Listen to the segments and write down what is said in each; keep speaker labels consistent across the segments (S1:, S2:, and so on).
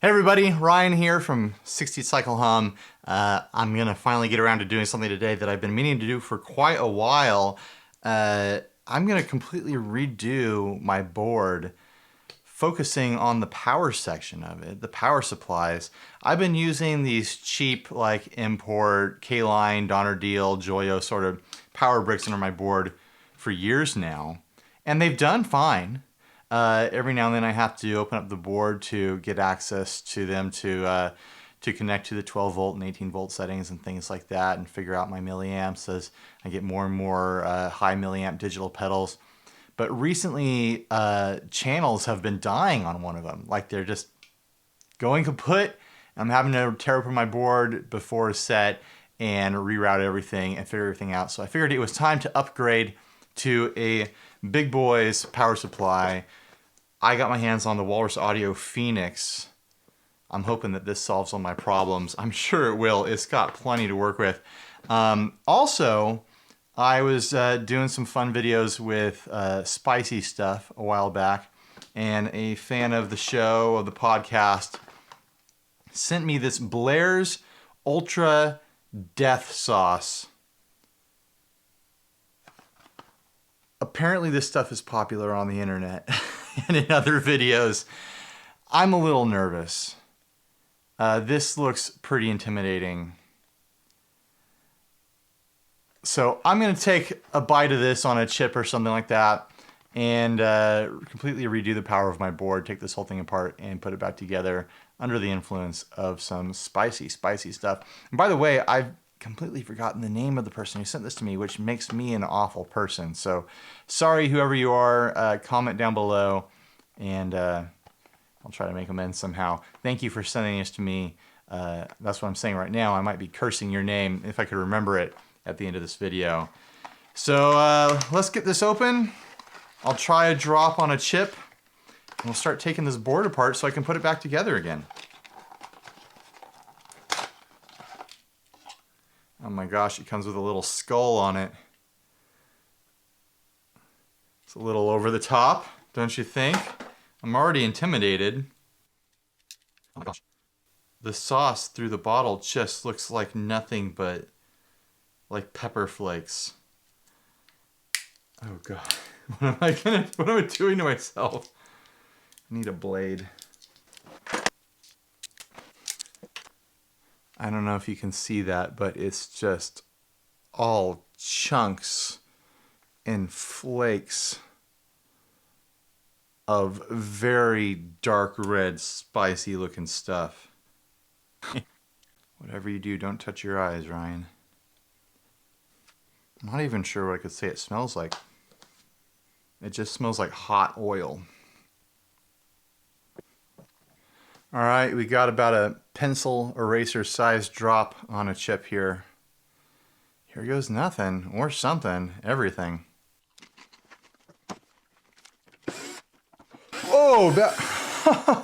S1: Hey everybody, Ryan here from 60 Cycle Hum. I'm gonna finally get around to doing something today that I've been meaning to do for quite a while. I'm gonna completely redo my board, focusing on the power section of it, the power supplies. I've been using these cheap, like import, K-Line, Donner Deal, Joyo sort of power bricks under my board for years now, and they've done fine. Every now and then I have to open up the board to get access to them to connect to the 12 volt and 18 volt settings and things like that, and figure out my milliamps as I get more and more high milliamp digital pedals. But recently, channels have been dying on one of them. Like they're just going kaput. I'm having to tear open my board before a set and reroute everything and figure everything out. So I figured it was time to upgrade to a big boys power supply. I got my hands on the Walrus Phoenix. I'm hoping that this solves all my problems. I'm sure it will. It's got plenty to work with. Also, I was doing some fun videos with spicy stuff a while back, and a fan of the show, of the podcast, sent me this Blairs Death Sauce. Apparently this stuff is popular on the internet and in other videos. I'm a little nervous. This looks pretty intimidating. So I'm going to take a bite of this on a chip or something like that and completely redo the power of my board, take this whole thing apart and put it back together under the influence of some spicy stuff. And by the way, I've completely forgotten the name of the person who sent this to me, which makes me an awful person. So sorry, whoever you are, comment down below and I'll try to make amends somehow. Thank you for sending this to me. That's what I'm saying right now. I might be cursing your name if I could remember it at the end of this video. So let's get this open. I'll try a drop on a chip and we'll start taking this board apart so I can put it back together again. Oh my gosh, it comes with a little skull on it. It's a little over the top, don't you think? I'm already intimidated. Oh my gosh. The sauce through the bottle just looks like nothing but like pepper flakes. Oh god. What am I doing to myself? I need a blade. I don't know if you can see that, but it's just all chunks and flakes of very dark red, spicy looking stuff. Whatever you do, don't touch your eyes, Ryan. I'm not even sure what I could say it smells like. It just smells like hot oil. All right, we got about a pencil eraser size drop on a chip here. Here goes nothing, or something, everything. Oh,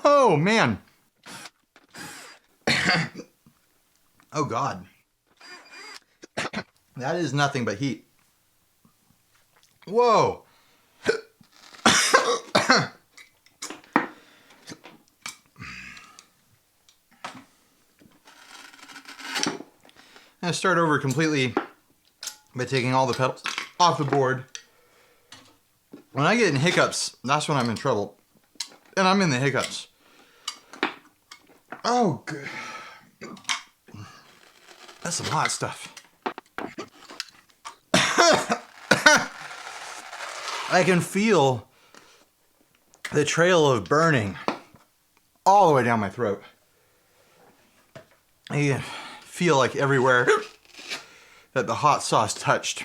S1: oh man. Oh God. That is nothing but heat. Whoa. I'm going to start over completely by taking all the pedals off the board. When I get in hiccups, that's when I'm in trouble. And I'm in the hiccups. Oh, good. That's some hot stuff. I can feel the trail of burning all the way down my throat. I feel like everywhere that the hot sauce touched.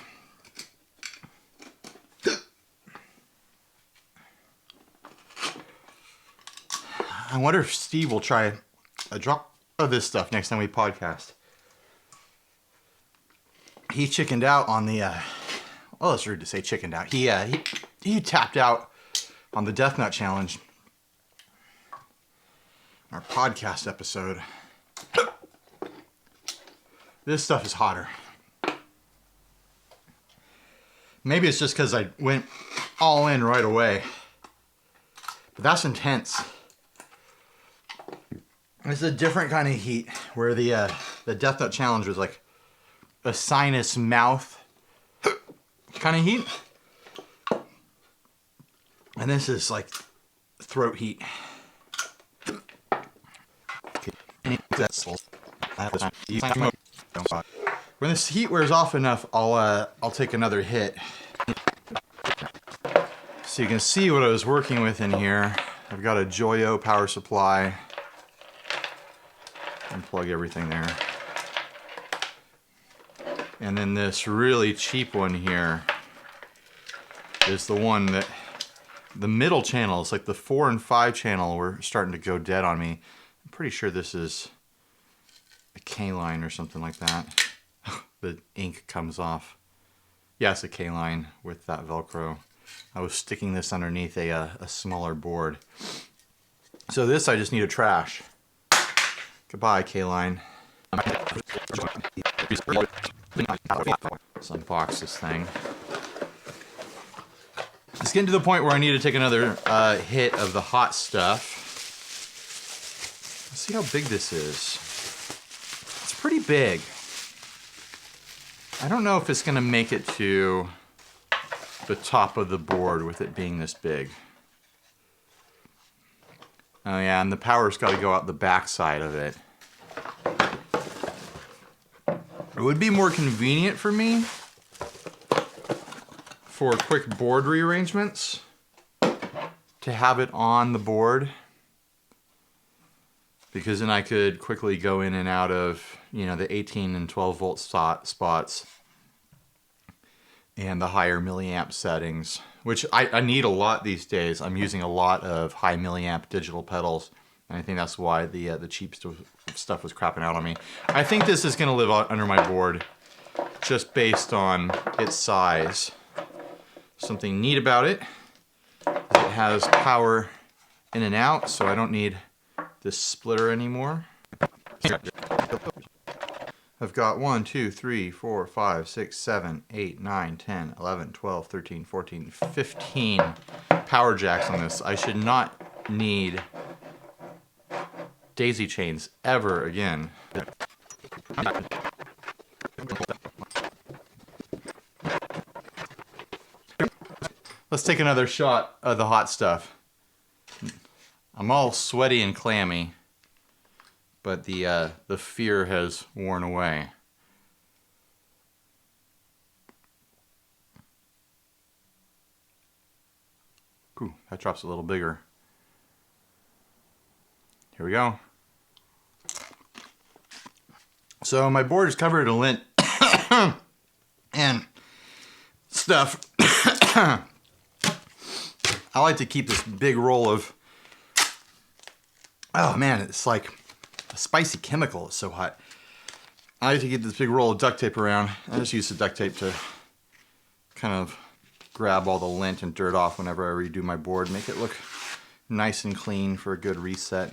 S1: I wonder if Steve will try a drop of this stuff next time we podcast. He chickened out on the, well, it's rude to say chickened out. He tapped out on the Death Nut Challenge, our podcast episode. This stuff is hotter. Maybe it's just because I went all in right away. But that's intense. This is a different kind of heat, where the Death Nut Challenge was like a sinus mouth kind of heat. And this is like throat heat. When this heat wears off enough, I'll take another hit. So you can see what I was working with in here. I've got a Joyo power supply. Unplug everything there. And then this really cheap one here is the one that the middle channels, like the 4 and 5 channel, were starting to go dead on me. I'm pretty sure this is a K-line or something like that. The ink comes off. Yeah, it's a K-line with that Velcro. I was sticking this underneath a smaller board. So this I just need to trash. Goodbye, K-line. Let's unbox this thing. It's getting to the point where I need to take another hit of the hot stuff. Let's see how big this is. It's pretty big. I don't know if it's going to make it to the top of the board with it being this big. Oh yeah, and the power's got to go out the back side of it. It would be more convenient for me for quick board rearrangements to have it on the board, because then I could quickly go in and out of, you know, the 18 and 12 volt spots and the higher milliamp settings, which I need a lot these days. I'm using a lot of high milliamp digital pedals, and I think that's why the cheap stuff was crapping out on me. I think this is going to live under my board just based on its size. Something neat about it is it has power in and out, so I don't need this splitter anymore. I've got 1, 2, 3, 4, 5, 6, 7, 8, 9, 10, 11, 12, 13, 14, 15 power jacks on this. I should not need daisy chains ever again. Let's take another shot of the hot stuff. I'm all sweaty and clammy, but the fear has worn away. Ooh, that drops a little bigger. Here we go. So my board is covered in lint and stuff. I like to keep this big roll of, oh man, it's like a spicy chemical. It's so hot. I like to keep this big roll of duct tape around. I just use the duct tape to kind of grab all the lint and dirt off whenever I redo my board. Make it look nice and clean for a good reset.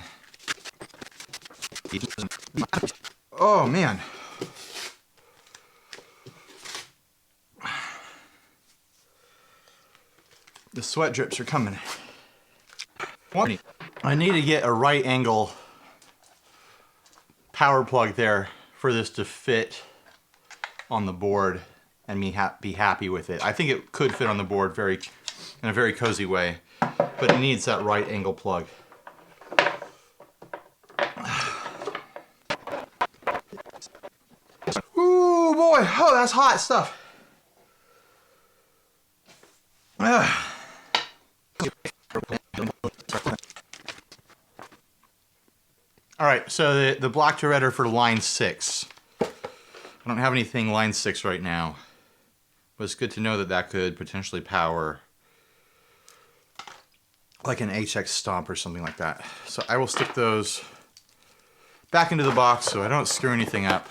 S1: Oh man. The sweat drips are coming. I need to get a right angle power plug there for this to fit on the board and me be happy with it. I think it could fit on the board in a very cozy way, but it needs that right angle plug. Ooh boy, oh that's hot stuff. All right, so the black threader for line 6. I don't have anything line 6 right now, but it's good to know that that could potentially power like an HX Stomp or something like that. So I will stick those back into the box so I don't screw anything up.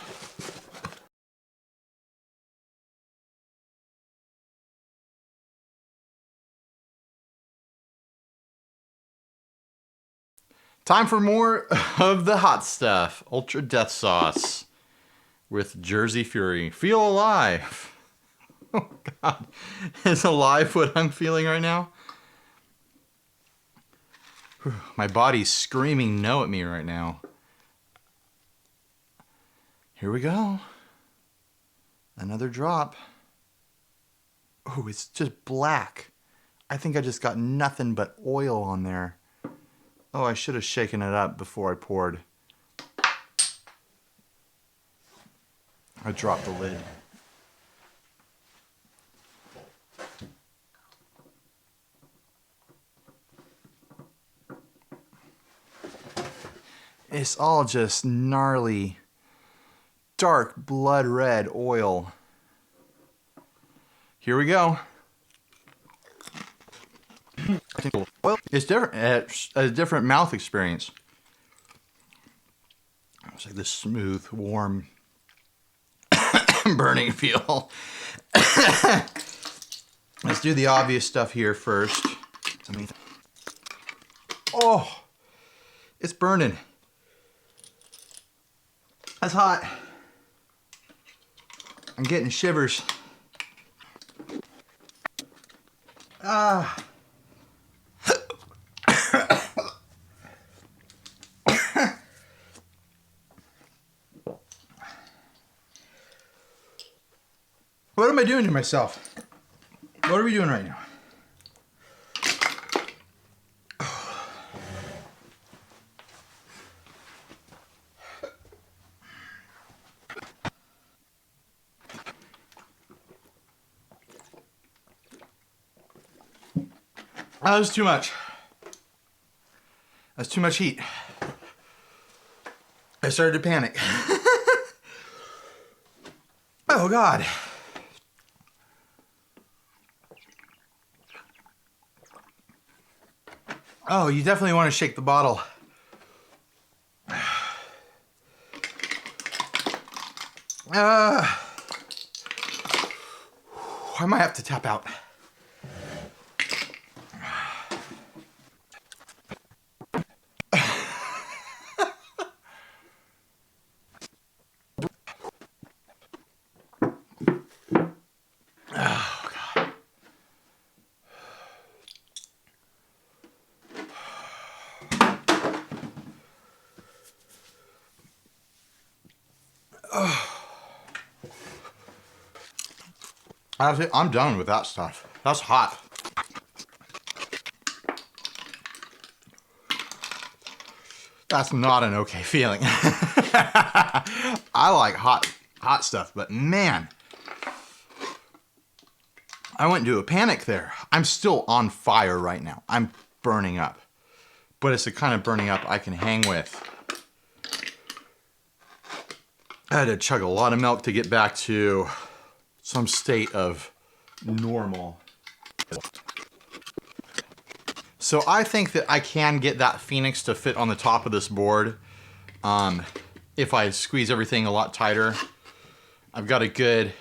S1: Time for more of the hot stuff. Ultra Death Sauce with Jersey Fury. Feel alive. Oh God, is alive what I'm feeling right now? My body's screaming no at me right now. Here we go. Another drop. Oh, it's just black. I think I just got nothing but oil on there. Oh, I should have shaken it up before I poured. I dropped the lid. It's all just gnarly, dark blood red oil. Here we go. Well, it's different. It's a different mouth experience. It's like this smooth, warm, burning feel. Let's do the obvious stuff here first. Oh, it's burning. That's hot. I'm getting shivers. What am I doing to myself? What are we doing right now? That was too much. That's too much heat. I started to panic. Oh God. Oh, you definitely want to shake the bottle. I might have to tap out. I'm done with that stuff. That's hot. That's not an okay feeling. I like hot stuff, but man, I went into a panic there. I'm still on fire right now. I'm burning up, but it's the kind of burning up I can hang with. I had to chug a lot of milk to get back to some state of normal. So I think that I can get that Phoenix to fit on the top of this board if I squeeze everything a lot tighter. I've got a good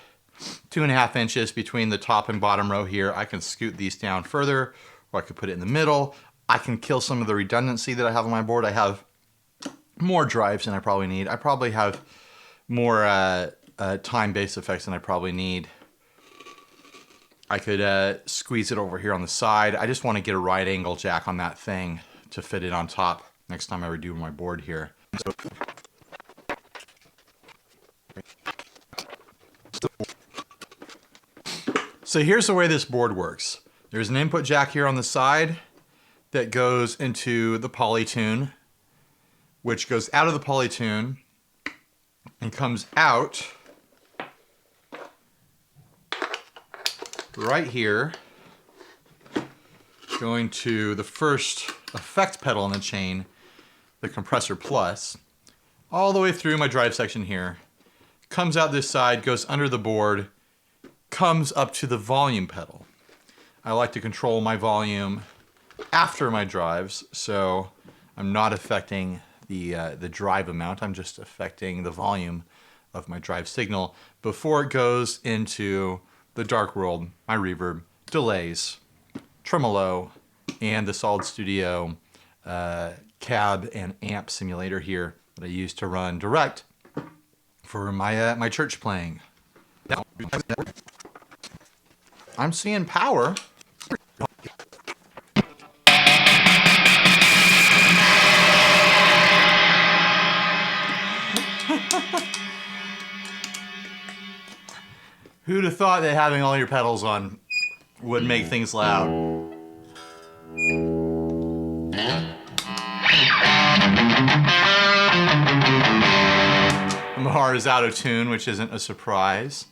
S1: 2.5 inches between the top and bottom row here. I can scoot these down further, or I could put it in the middle. I can kill some of the redundancy that I have on my board. I have more drives than I probably need. I probably have more time-based effects than I probably need. I could squeeze it over here on the side. I just want to get a right angle jack on that thing to fit it on top next time I redo my board here. So here's the way this board works. There's an input jack here on the side that goes into the Polytune, which goes out of the Polytune and comes out right here, going to the first effect pedal in the chain, the Compressor Plus, all the way through my drive section here, comes out this side, goes under the board, comes up to the volume pedal. I like to control my volume after my drives, so I'm not affecting the drive amount. I'm just affecting the volume of my drive signal before it goes into the dark world, my reverb, delays, tremolo, and the Solid Studio cab and amp simulator here that I use to run direct for my my church playing. I'm seeing power. Who'd have thought that having all your pedals on would make things loud? Mahar is out of tune, which isn't a surprise.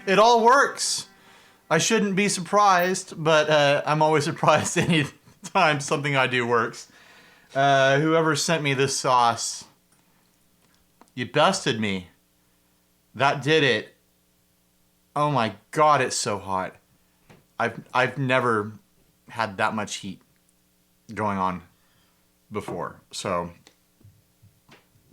S1: It all works. I shouldn't be surprised, but I'm always surprised any time something I do works. Whoever sent me this sauce, you bested me. That did it. Oh my God, it's so hot. I've never had that much heat going on before. So,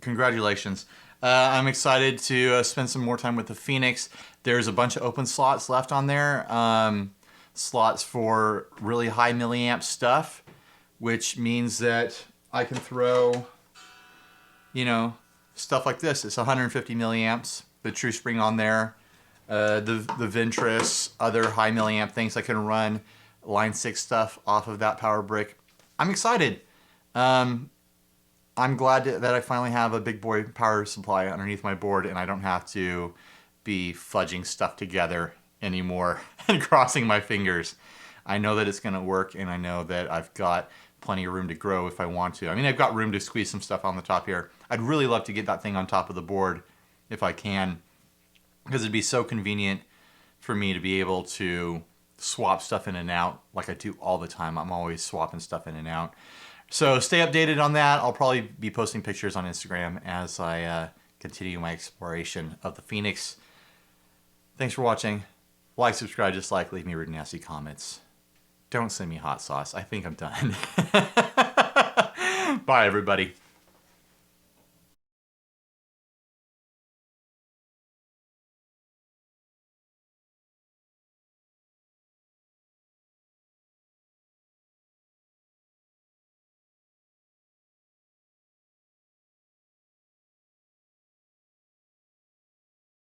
S1: congratulations. I'm excited to spend some more time with the Phoenix. There's a bunch of open slots left on there. Slots for really high milliamp stuff, which means that I can throw, you know, stuff like this. It's 150 milliamps, the True Spring on there. The Ventress, other high milliamp things I can run Line 6 stuff off of that power brick. I'm excited. I'm glad that I finally have a big boy power supply underneath my board and I don't have to be fudging stuff together anymore and crossing my fingers. I know that it's going to work, and I know that I've got plenty of room to grow if I want to. I mean, I've got room to squeeze some stuff on the top here. I'd really love to get that thing on top of the board if I can, because it'd be so convenient for me to be able to swap stuff in and out like I do all the time. I'm always swapping stuff in and out. So stay updated on that. I'll probably be posting pictures on Instagram as I continue my exploration of the Phoenix. Thanks for watching. Like, subscribe, dislike, leave me rude, nasty comments. Don't send me hot sauce. I think I'm done. Bye, everybody.